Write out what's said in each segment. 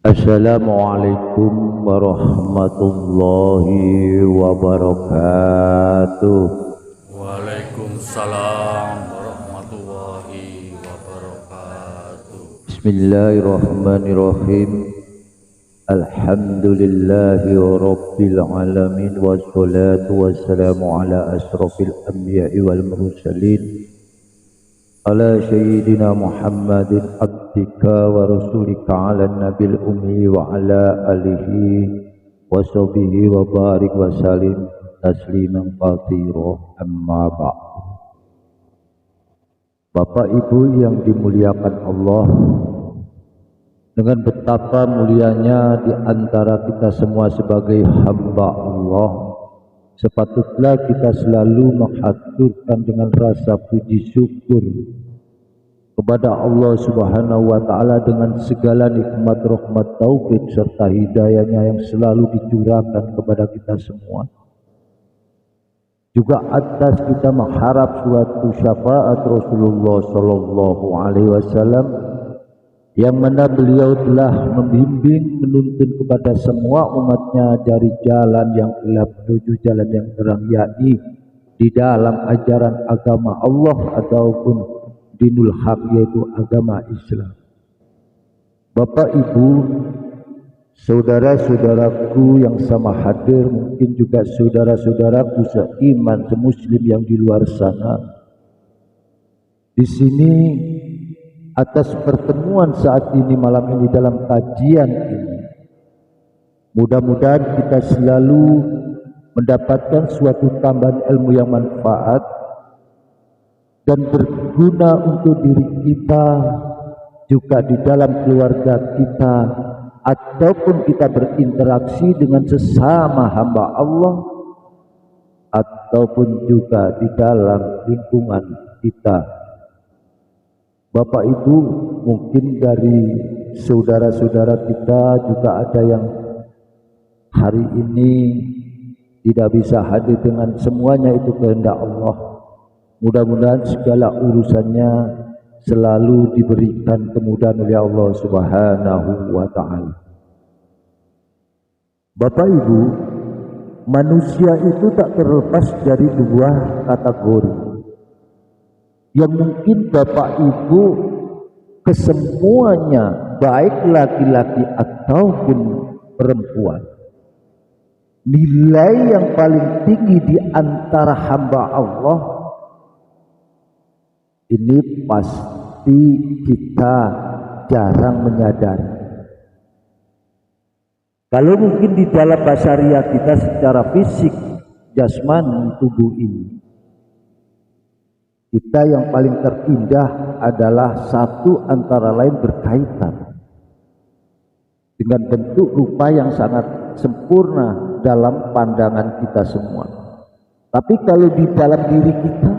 Assalamualaikum warahmatullahi wabarakatuh. Waalaikumsalam warahmatullahi wabarakatuh. Bismillahirrahmanirrahim. Alhamdulillahi rabbil alamin wassalatu wassalamu ala asrofil anbiya'i wal mursalin ala sayyidina Muhammadin abdika wa rasulika ala nabil ummi wa ala alihi wa sahbihi wa barik wa salim tasliman katsira amma ba'd. Bapak Ibu yang dimuliakan Allah, dengan betapa mulianya di antara kita semua sebagai hamba Allah, sepatutnya kita selalu menghaturkan dengan rasa puji syukur kepada Allah Subhanahu wa Ta'ala dengan segala nikmat, rahmat, taufik serta hidayahnya yang selalu dicurahkan kepada kita semua. Juga atas kita mengharap suatu syafaat Rasulullah Sallallahu Alaihi Wasallam yang mana beliau telah membimbing, menuntun kepada semua umatnya dari jalan yang gelap menuju jalan yang terang, yakni di dalam ajaran agama Allah ataupun dinul haq, yaitu agama Islam. Bapak Ibu, saudara-saudaraku yang sama hadir, mungkin juga saudara-saudaraku seiman semuslim yang di luar sana. Di sini atas pertemuan saat ini, malam ini, dalam kajian ini, mudah-mudahan kita selalu mendapatkan suatu tambahan ilmu yang manfaat dan berguna untuk diri kita, juga di dalam keluarga kita, ataupun kita berinteraksi dengan sesama hamba Allah, ataupun juga di dalam lingkungan kita. Bapak Ibu, mungkin dari saudara-saudara kita juga ada yang hari ini tidak bisa hadir, dengan semuanya itu kehendak Allah. Mudah-mudahan segala urusannya selalu diberikan kemudahan oleh Allah Subhanahu wa Ta'ala. Bapak Ibu, manusia itu tak terlepas dari dua kategori yang mungkin Bapak Ibu kesemuanya, baik laki-laki ataupun perempuan, nilai yang paling tinggi di antara hamba Allah ini pasti kita jarang menyadari. Kalau mungkin di dalam basaria kita secara fisik jasmani tubuh ini, kita yang paling terindah adalah satu antara lain berkaitan dengan bentuk rupa yang sangat sempurna dalam pandangan kita semua. Tapi kalau di dalam diri kita,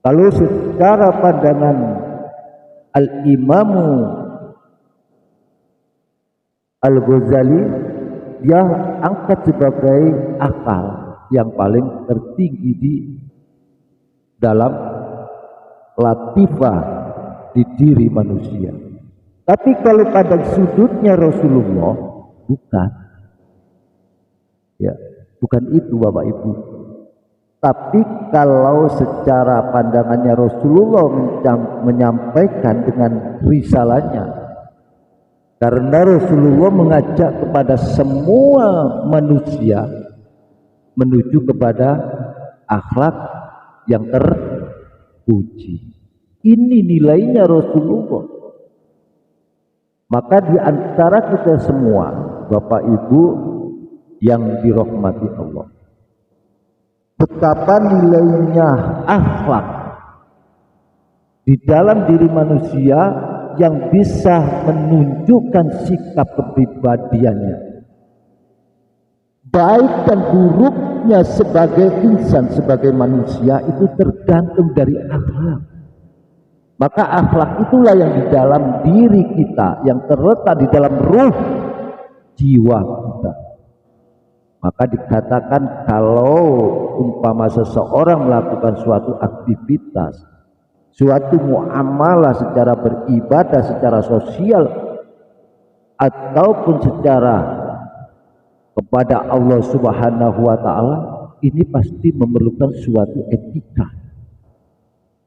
kalau secara pandangan Al-Imamu Al-Ghazali, dia angkat sebagai akal yang paling tertinggi di dalam latifah di diri manusia. Tapi kalau pada sudutnya Rasulullah, bukan. Ya, bukan itu Bapak Ibu. Tapi kalau secara pandangannya Rasulullah menyampaikan dengan risalahnya, karena Rasulullah mengajak kepada semua manusia menuju kepada akhlak yang terpuji. Ini nilainya Rasulullah. Maka di antara kita semua, Bapak Ibu yang dirahmati Allah, betapa nilainya akhlak di dalam diri manusia yang bisa menunjukkan sikap kepribadiannya, baik dan buruknya sebagai insan, sebagai manusia, itu tergantung dari akhlak. Maka akhlak itulah yang di dalam diri kita, yang terletak di dalam ruh jiwa kita. Maka dikatakan kalau umpama seseorang melakukan suatu aktivitas, suatu muamalah secara beribadah, secara sosial, ataupun secara kepada Allah Subhanahu wa taala, ini pasti memerlukan suatu etika.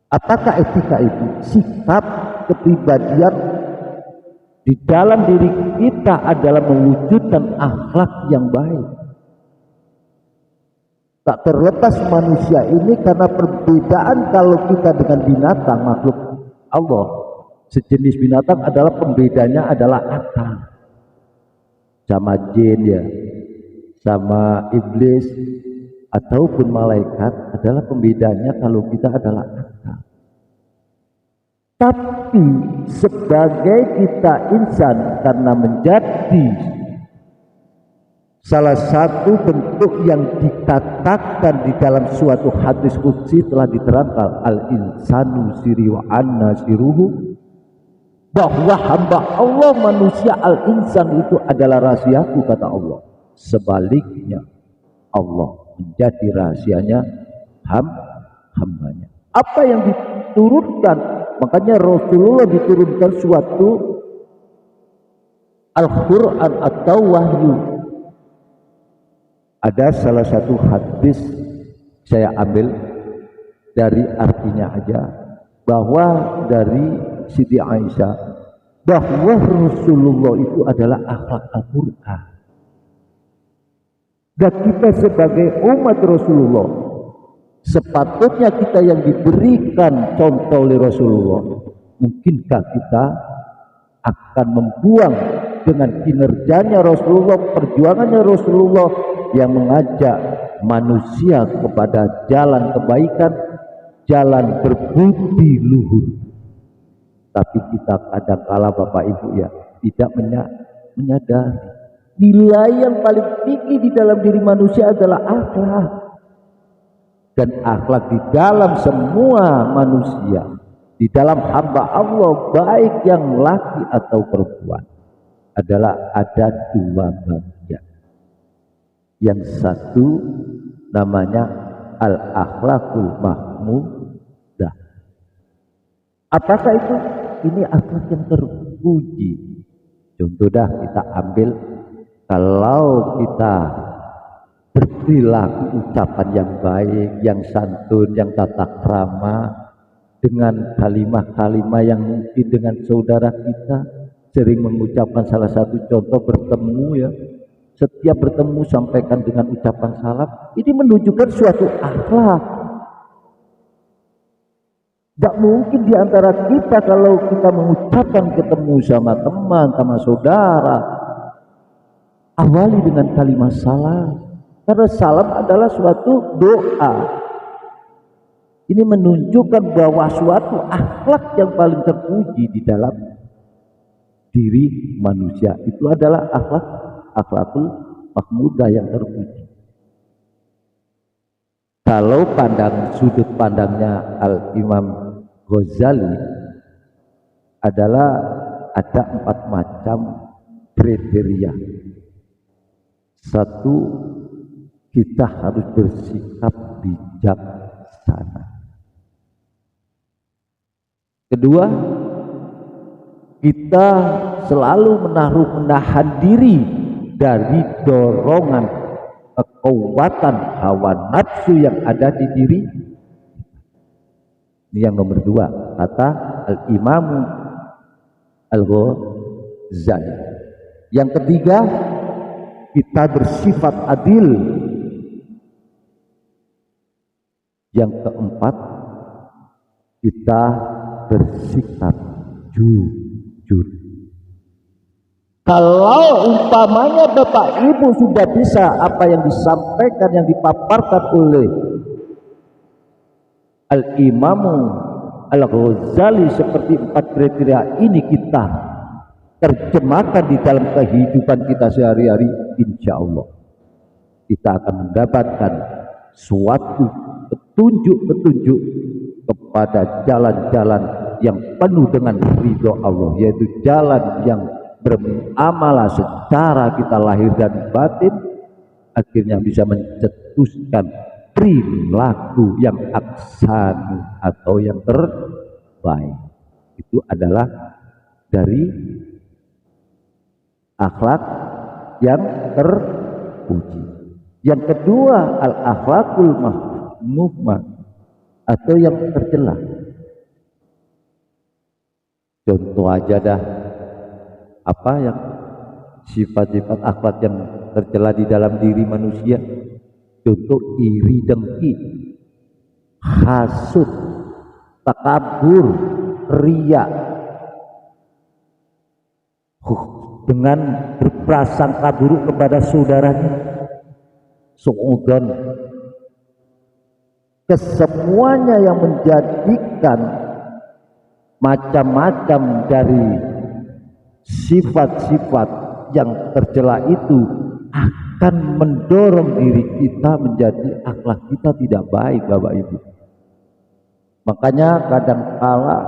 Apakah etika itu? Sikap kepribadian di dalam diri kita adalah mewujudkan akhlak yang baik. Tak terlepas manusia ini karena perbedaan kalau kita dengan binatang makhluk Allah, sejenis binatang adalah pembedanya adalah akal. Sama jin ya, sama iblis ataupun malaikat adalah pembedanya kalau kita adalah akal. Tapi sebagai kita insan, karena menjadi salah satu bentuk yang dikatakan di dalam suatu hadis qudsi telah diterangkan, al-insanu siri wa anna siruhu, bahwa hamba Allah manusia al-insan itu adalah rahasiaku, kata Allah. Sebaliknya Allah menjadi rahasianya hambanya. Apa yang diturunkan, makanya Rasulullah diturunkan suatu Al-Quran atau wahyu. Ada salah satu hadis saya ambil dari artinya aja, bahwa dari Siti Aisyah, bahwa Rasulullah itu adalah akhlak Al-Quran. Dan kita sebagai umat Rasulullah, sepatutnya kita yang diberikan contoh oleh Rasulullah. Mungkinkah kita akan membuang dengan kinerjanya Rasulullah, perjuangannya Rasulullah yang mengajak manusia kepada jalan kebaikan, jalan berbudi luhur. Tapi kita kadang-kala Bapak Ibu ya tidak menyadari nilai yang paling tinggi di dalam diri manusia adalah akhlak. Dan akhlak di dalam semua manusia, di dalam hamba Allah, baik yang laki atau perempuan, adalah ada dua bagian. Yang satu namanya al-akhlakul mahmudah. Apakah itu? Ini akhlak yang terpuji. Contoh dah kita ambil, kalau kita berperilaku ucapan yang baik, yang santun, yang tata krama, dengan kalimat-kalimat yang mungkin dengan saudara kita sering mengucapkan, salah satu contoh bertemu ya, setiap bertemu sampaikan dengan ucapan salam, ini menunjukkan suatu akhlak. Tidak mungkin di antara kita kalau kita mengucapkan ketemu sama teman, sama saudara, awali dengan kalimat salam. Karena salam adalah suatu doa. Ini menunjukkan bahwa suatu akhlak yang paling terpuji di dalam diri manusia itu adalah akhlakul mahmudah yang terpuji. Kalau sudut pandangnya Al-Imam Ghazali adalah ada 4 macam kriteria. Satu, kita harus bersikap bijaksana. Kedua, kita selalu menahan diri dari dorongan kekuatan hawa nafsu yang ada di diri. Ini yang nomor 2, kata Al-Imam Al-Ghazali. Yang ketiga, kita bersifat adil. Yang keempat, kita bersikap jujur. Kalau umpamanya Bapak Ibu sudah bisa apa yang disampaikan, yang dipaparkan oleh Al-Imam Al-Ghazali seperti 4 kriteria ini kita terjemahkan di dalam kehidupan kita sehari-hari, insya Allah kita akan mendapatkan suatu petunjuk-petunjuk kepada jalan-jalan yang penuh dengan ridho Allah, yaitu jalan yang bermuamalah secara kita lahir dan batin, akhirnya bisa mencetuskan perilaku yang ahsan atau yang terbaik. Itu adalah dari akhlak yang terpuji. Yang kedua, al-akhlakul mahmumah atau yang tercela. Contoh aja dah, apa yang sifat-sifat akhlak yang tercela di dalam diri manusia. Contoh iri dengki, hasud, takabur, riya, dengan berprasangka buruk kepada saudaranya, suudzon. Kesemuanya yang menjadikan macam-macam dari sifat-sifat yang tercela itu akan mendorong diri kita menjadi akhlak kita tidak baik, Bapak Ibu. Makanya kadangkala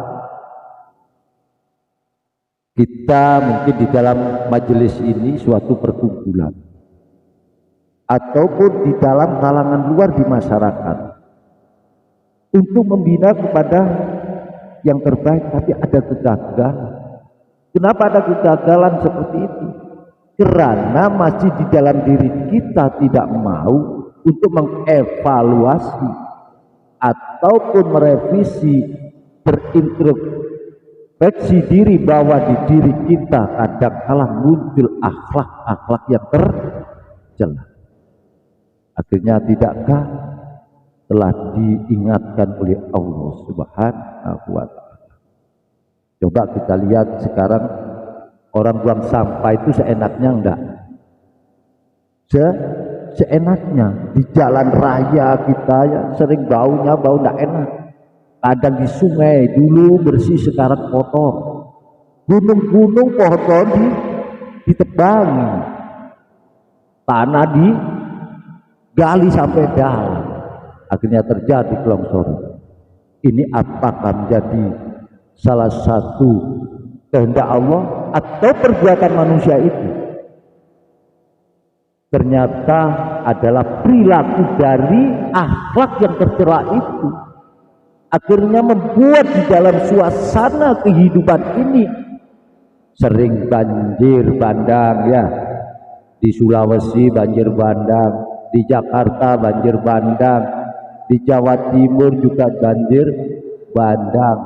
kita mungkin di dalam majelis ini suatu perkumpulan ataupun di dalam kalangan luar di masyarakat untuk membina kepada yang terbaik, tapi ada kegagalan. Kenapa ada kegagalan seperti itu? Karena masih di dalam diri kita tidak mau untuk mengevaluasi ataupun merevisi, berintrospeksi diri bahwa di diri kita kadang-kala muncul akhlak-akhlak yang tercela. Akhirnya tidakkah telah diingatkan oleh Allah Subhanahu wa Ta'ala? Coba kita lihat sekarang orang buang sampah itu seenaknya enggak? Seenaknya di jalan raya kita ya sering baunya, bau enggak enak. Kadang di sungai dulu bersih, sekarang kotor. Gunung-gunung pohon ditebangi, tanah digali sampai dalam, akhirnya terjadi kelongsoran. Ini apakah menjadi salah satu kehendak Allah atau perbuatan manusia itu? Ternyata adalah perilaku dari akhlak yang tercela itu, akhirnya membuat di dalam suasana kehidupan ini sering banjir bandang ya. Di Sulawesi banjir bandang, di Jakarta banjir bandang, di Jawa Timur juga banjir bandang,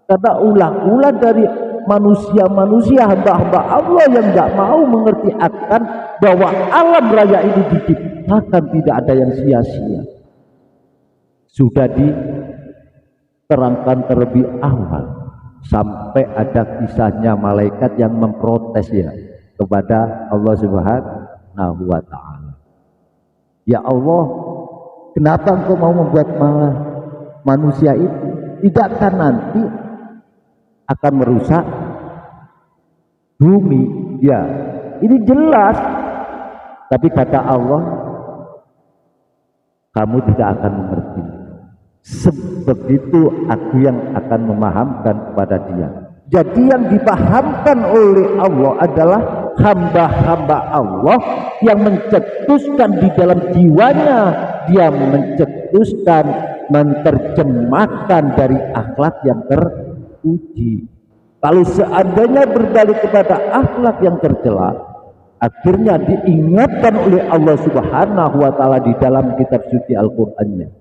karena ulah-ulah dari manusia-manusia, hamba-hamba Allah yang tidak mau mengerti akan bahwa alam raya ini diciptakan tidak ada yang sia-sia. Sudah diterangkan terlebih awal, sampai ada kisahnya malaikat yang memprotes ya kepada Allah Subhanahu wa Ta'ala. Ya Allah, kenapa engkau mau membuat malah manusia itu? Tidakkah nanti akan merusak bumi? Ya, ini jelas. Tapi kata Allah, kamu tidak akan mengerti. Sebegitu aku yang akan memahamkan kepada dia. Jadi yang dipahamkan oleh Allah adalah hamba-hamba Allah yang mencetuskan di dalam jiwanya, dia mencetuskan, menerjemahkan dari akhlak yang terpuji. Kalau seandainya berbalik kepada akhlak yang tercela, akhirnya diingatkan oleh Allah Subhanahu wa Ta'ala di dalam kitab suci Al-Qur'annya.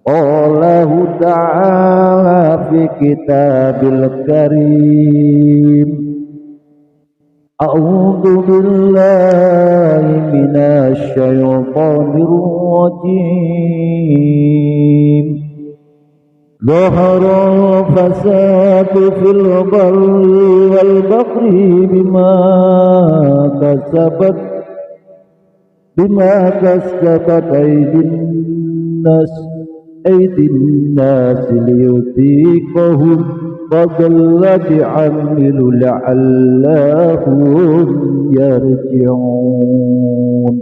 Allah Ta'ala fi kitabil karim, a'udzu billahi minasy syaithanir rajim. Dhahara fasadu fil barri wal bahri bima kasabat aydin nas liyudhiqahum fadallat amilu la'allahum yarji'un.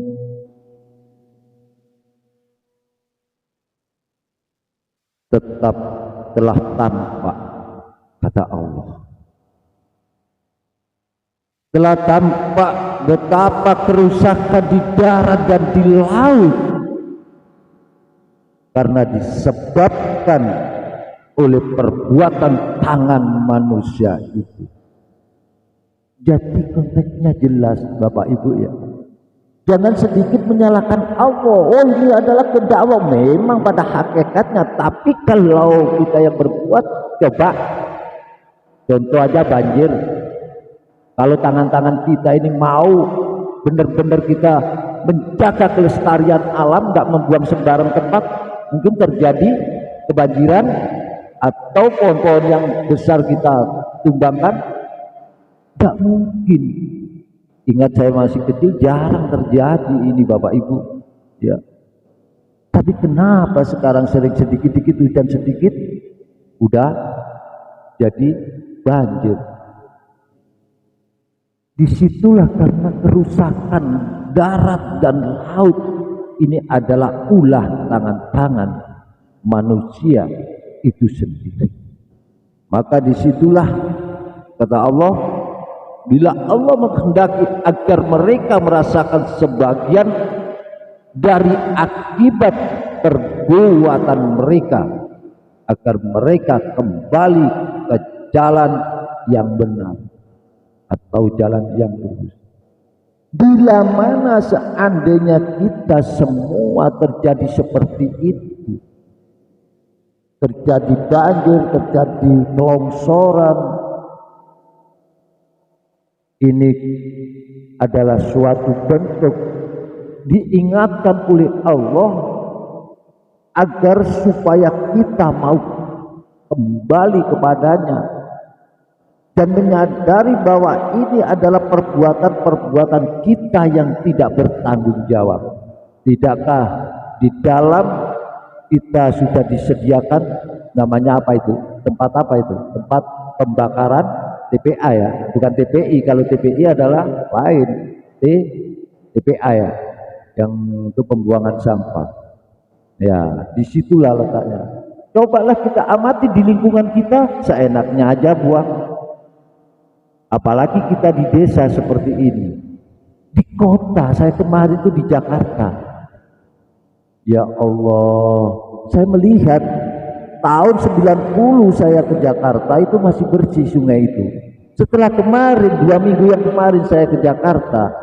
Tetap telah tampak, kata Allah, telah tampak betapa kerusakan di darat dan di laut karena disebabkan oleh perbuatan tangan manusia itu. Jadi konteksnya jelas Bapak Ibu ya. Jangan sedikit menyalahkan Allah. Oh ini adalah kehendak Allah. Memang pada hakikatnya. Tapi kalau kita yang berbuat, coba. Contoh aja banjir. Kalau tangan-tangan kita ini mau benar-benar kita menjaga kelestarian alam, nggak membuang sembarang tempat, mungkin terjadi kebanjiran atau pohon-pohon yang besar kita tumbangkan. Nggak mungkin. Ingat saya masih kecil jarang terjadi ini Bapak Ibu ya. Tapi kenapa sekarang sering sedikit-sedikit hujan sedikit udah jadi banjir? Disitulah karena kerusakan darat dan laut ini adalah ulah tangan-tangan manusia itu sendiri. Maka disitulah kata Allah, bila Allah menghendaki agar mereka merasakan sebagian dari akibat perbuatan mereka, agar mereka kembali ke jalan yang benar atau jalan yang lurus. Bila mana seandainya kita semua terjadi seperti itu, terjadi banjir, terjadi longsoran, ini adalah suatu bentuk diingatkan oleh Allah agar supaya kita mau kembali kepadanya dan menyadari bahwa ini adalah perbuatan-perbuatan kita yang tidak bertanggung jawab. Tidakkah di dalam kita sudah disediakan namanya apa itu? Tempat apa itu? Tempat pembakaran TPA ya, bukan TPI. Kalau TPI adalah lain, TPA ya, yang untuk pembuangan sampah. Ya, disitulah letaknya. Cobalah kita amati di lingkungan kita, seenaknya aja buang. Apalagi kita di desa seperti ini. Di kota, saya kemarin itu di Jakarta. Ya Allah, saya melihat tahun 90 saya ke Jakarta itu masih bersih sungai itu. Setelah kemarin 2 minggu yang kemarin saya ke Jakarta,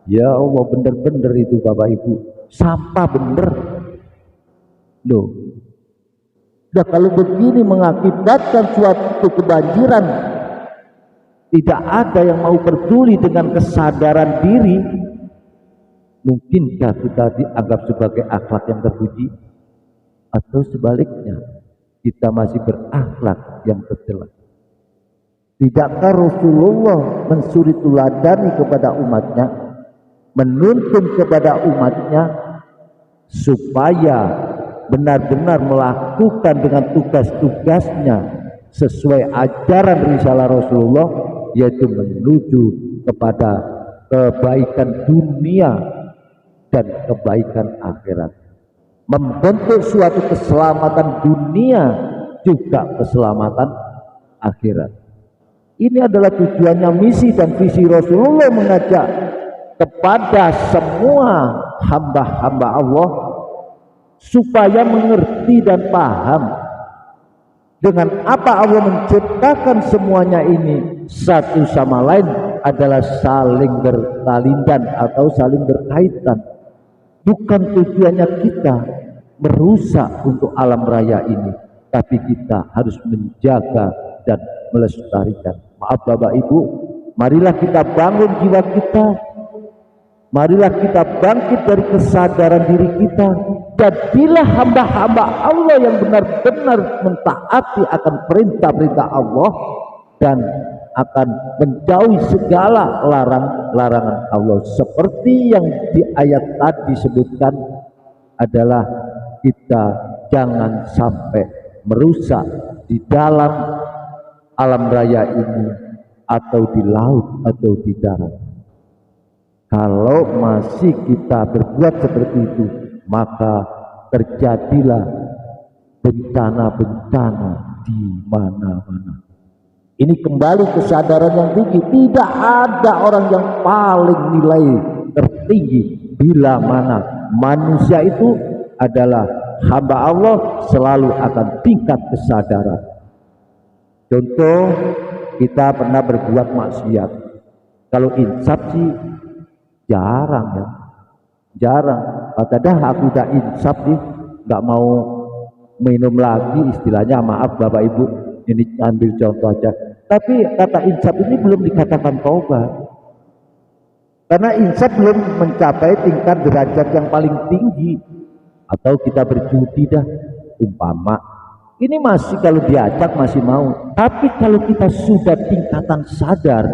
ya Allah bener-bener itu Bapak Ibu, sampah bener loh. Nah kalau begini mengakibatkan suatu kebanjiran, tidak ada yang mau peduli dengan kesadaran diri, mungkinkah kita dianggap sebagai akhlak yang terpuji? Atau sebaliknya, kita masih berakhlak yang tercela? Tidakkah Rasulullah mensuri tuladani kepada umatnya, menuntun kepada umatnya supaya benar-benar melakukan dengan tugas-tugasnya sesuai ajaran risalah Rasulullah, yaitu menuju kepada kebaikan dunia dan kebaikan akhirat, membentuk suatu keselamatan dunia juga keselamatan akhirat. Ini adalah tujuannya misi dan visi Rasulullah, mengajak kepada semua hamba-hamba Allah supaya mengerti dan paham dengan apa Allah menciptakan semuanya ini satu sama lain adalah saling bertalindan atau saling berkaitan. Bukan tujuannya kita merusak untuk alam raya ini, tapi kita harus menjaga dan melestarikan. Maaf Bapak Ibu, marilah kita bangun jiwa kita, marilah kita bangkit dari kesadaran diri kita. Jadilah hamba-hamba Allah yang benar-benar mentaati akan perintah-perintah Allah dan akan menjauhi segala larangan Allah. Seperti yang di ayat tadi disebutkan adalah kita jangan sampai merusak di dalam alam raya ini atau di laut atau di darat. Kalau masih kita berbuat seperti itu, maka terjadilah bencana-bencana di mana-mana. Ini kembali kesadaran yang tinggi. Tidak ada orang yang paling nilai tertinggi bila mana manusia itu adalah hamba Allah, selalu akan tingkat kesadaran. Contoh, kita pernah berbuat maksiat, Kalau insaf sih jarang ya, jarang. Kata dah aku udah insaf nih, nggak mau minum lagi, istilahnya, maaf Bapak Ibu, ini ambil contoh aja. Tapi kata insaf ini belum dikatakan taubat, karena insaf belum mencapai tingkat derajat yang paling tinggi. Atau kita berjudi dah, umpama ini masih kalau diajak masih mau. Tapi kalau kita sudah tingkatan sadar,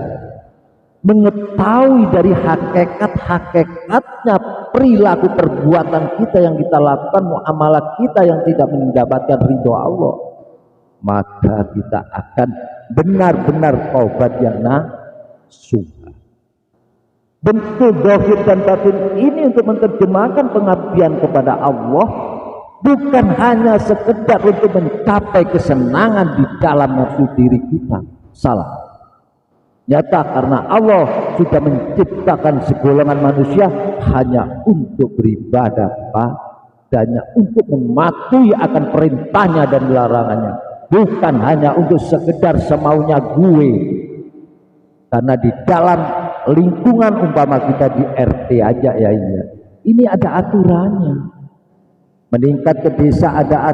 mengetahui dari hakikat-hakikatnya perilaku perbuatan kita yang kita lakukan, muamalah kita yang tidak mendapatkan ridho Allah, maka kita akan benar-benar taubat yang nasuha. Bentuk zahir dan batin ini untuk menerjemahkan pengabdian kepada Allah, bukan hanya sekedar untuk mencapai kesenangan di dalam nafsu diri kita. Salah. Nyata karena Allah sudah menciptakan segolongan manusia hanya untuk beribadah padanya, untuk mematuhi akan perintahnya dan larangannya, bukan hanya untuk sekedar semaunya gue. Karena di dalam lingkungan, umpama kita di RT aja ya, ini ada aturannya. Meningkat ke desa ada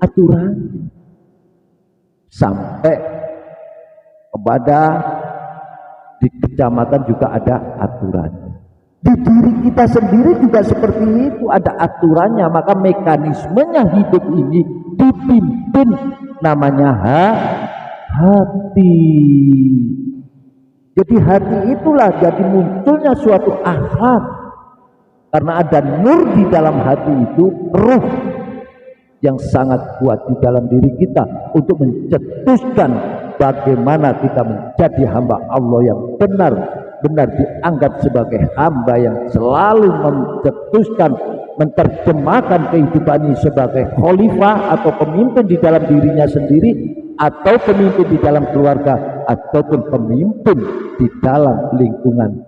aturannya, sampai kepada di kecamatan juga ada aturannya. Di diri kita sendiri juga seperti itu, ada aturannya. Maka mekanismenya hidup ini dipimpin namanya hati. Jadi hati itulah jadi munculnya suatu akhlak, karena ada nur di dalam hati itu, ruh yang sangat kuat di dalam diri kita untuk mencetuskan bagaimana kita menjadi hamba Allah yang benar-benar dianggap sebagai hamba yang selalu mencetuskan, menerjemahkan kehidupan ini sebagai khalifah atau pemimpin di dalam dirinya sendiri, atau pemimpin di dalam keluarga, ataupun pemimpin di dalam lingkungan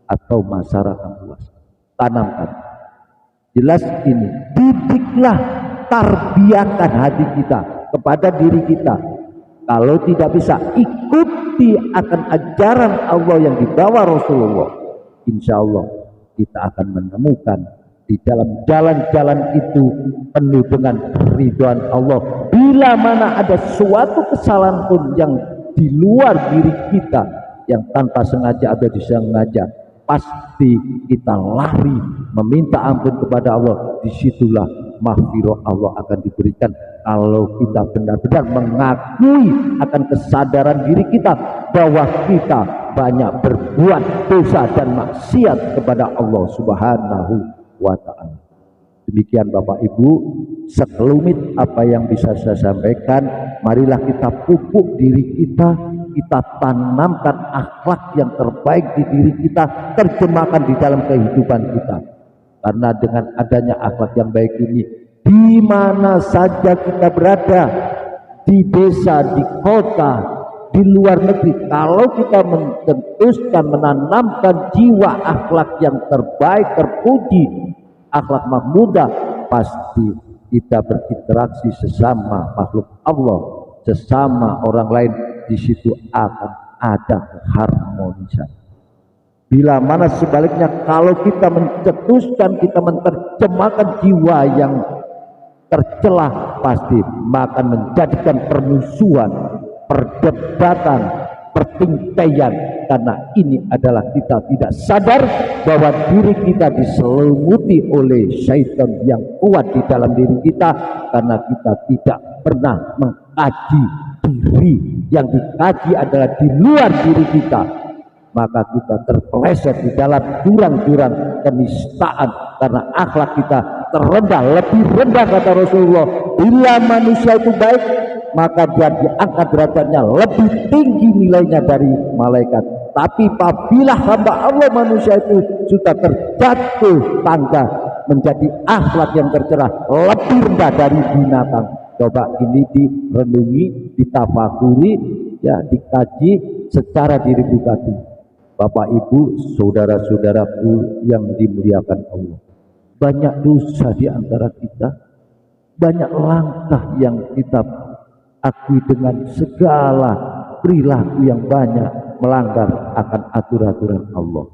atau masyarakat luas. Tanamkan. Jelas ini, didiklah, tarbiyahkan hati kita kepada diri kita. Kalau tidak bisa, ikuti akan ajaran Allah yang dibawa Rasulullah, insya Allah kita akan menemukan di dalam jalan-jalan itu penuh dengan ridwan Allah. Bila mana ada suatu kesalahan pun yang di luar diri kita, yang tanpa sengaja atau disengaja, pasti kita lari meminta ampun kepada Allah. Disitulah maghfirah Allah akan diberikan. Kalau kita benar-benar mengakui akan kesadaran diri kita bahwa kita banyak berbuat dosa dan maksiat kepada Allah Subhanahu wa ta'ala. Demikian Bapak Ibu, sekelumit apa yang bisa saya sampaikan. Marilah kita pupuk diri kita, kita tanamkan akhlak yang terbaik di diri kita, terjemahkan di dalam kehidupan kita. Karena dengan adanya akhlak yang baik ini, di mana saja kita berada, di desa, di kota, di luar negeri, kalau kita mencetuskan, menanamkan jiwa akhlak yang terbaik, terpuji, akhlak mahmudah, pasti kita berinteraksi sesama makhluk Allah, sesama orang lain, di situ akan ada harmonisasi. Bila mana sebaliknya, kalau kita mencetuskan, kita menerjemahkan jiwa yang tercelah, pasti akan menjadikan permusuhan, perdebatan, pertingkaian. Karena ini adalah kita tidak sadar bahwa diri kita diselumuti oleh syaitan yang kuat di dalam diri kita, karena kita tidak pernah mengkaji diri. Yang dikaji adalah di luar diri kita, maka kita terpeleset di dalam jurang-jurang kenistaan. Karena akhlak kita terendah, lebih rendah, kata Rasulullah. Bila manusia itu baik, maka dia diangkat derajatnya lebih tinggi nilainya dari malaikat. Tapi apabila hamba Allah manusia itu sudah terjatuh tangga menjadi akhlak yang tercela, lebih rendah dari binatang. Coba ini direnungi, ditafakuri, ya, dikaji secara diribukati. Bapak Ibu, saudara-saudaraku yang dimuliakan Allah, banyak dosa di antara kita, banyak langkah yang kita akui dengan segala perilaku yang banyak, melanggar akan aturan-aturan Allah.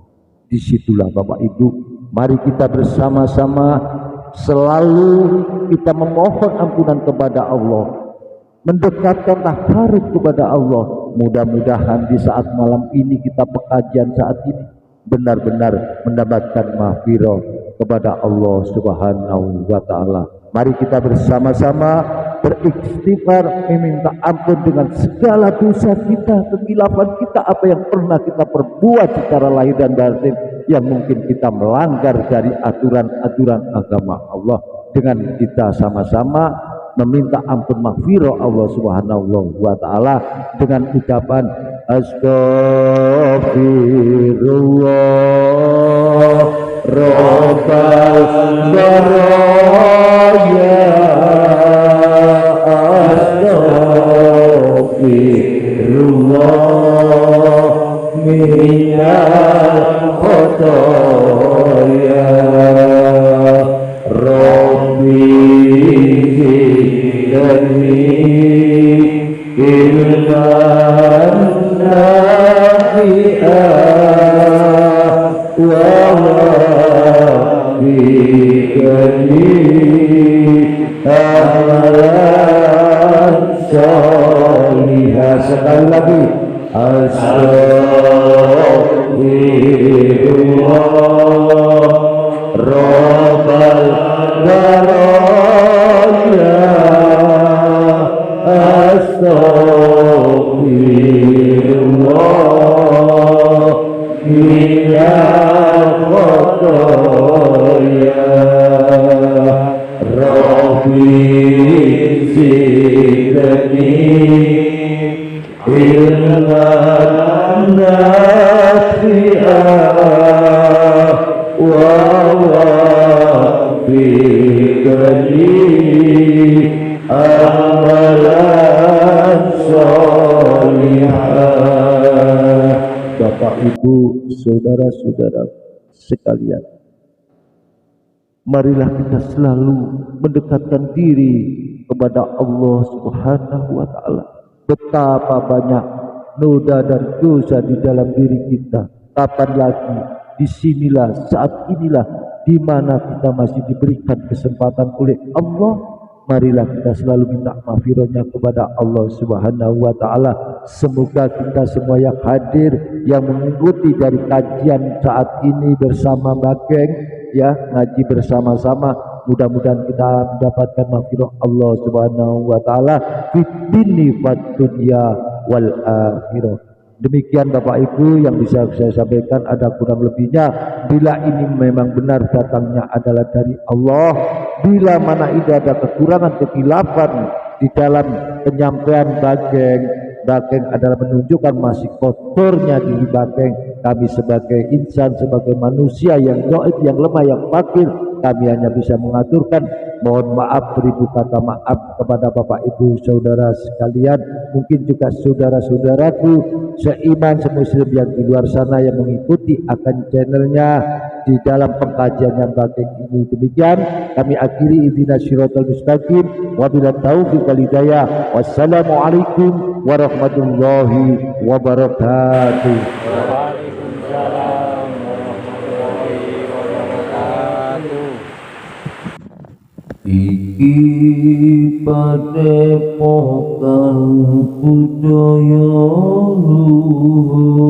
Disitulah Bapak Ibu, mari kita bersama-sama selalu kita memohon ampunan kepada Allah, mendekatkan takarub kepada Allah. Mudah-mudahan di saat malam ini kita pengajian saat ini benar-benar mendapatkan mahfirah kepada Allah Subhanahu wa Ta'ala. Mari kita bersama-sama beristighfar, meminta ampun dengan segala dosa kita, kekilafan kita, apa yang pernah kita perbuat secara lahir dan batin yang mungkin kita melanggar dari aturan-aturan agama Allah. Dengan kita sama-sama meminta ampun mahfirah Allah Subhanahu wa Ta'ala dengan ucapan Astaghfirullah Rabbal baraya, Astaghfirullah minal khotoya, Rabbi ilman nafi'ah wa wafiqani amalan sholihah. Sekali lagi, Astaghfirullah Rabbal baraya, Astaghfirullah minal khotoya, Rabbi zidni ilman nafi'ah wa wafiqni amalan sholihah. Bapak Ibu, saudara-saudara sekalian, marilah kita selalu mendekatkan diri kepada Allah Subhanahu wa Ta'ala. Betapa banyak noda dan dosa di dalam diri kita. Kapan lagi? Disinilah, saat inilah di mana kita masih diberikan kesempatan oleh Allah. Marilah kita selalu minta mahfirahnya kepada Allah Subhanahu wa Ta'ala. Semoga kita semua yang hadir, yang mengikuti dari kajian saat ini bersama Bageng, ya, ngaji bersama-sama, mudah-mudahan kita mendapatkan mahfirah Allah Subhanahu wa Ta'ala fid dini wad dunya wal akhirah. Demikian Bapak Ibu yang bisa saya sampaikan, ada kurang lebihnya. Bila ini memang benar datangnya adalah dari Allah, bila mana ini ada kekurangan, kekilafan di dalam penyampaian Bageng adalah menunjukkan masih kotornya diri Bageng. Kami sebagai insan, sebagai manusia yang dhaif, yang lemah, yang fakir, kami hanya bisa mengaturkan mohon maaf, beribu kata maaf kepada Bapak Ibu saudara sekalian, mungkin juga saudara-saudaraku seiman semuslim yang di luar sana yang mengikuti akan channelnya di dalam pengkajian yang Bageng ini. Demikian kami akhiri, ihdinas siratal mustaqim, wabillahi taufiq wal hidayah. Wassalamualaikum warahmatullahi wabarakatuh. Iki padepokan budaya luhur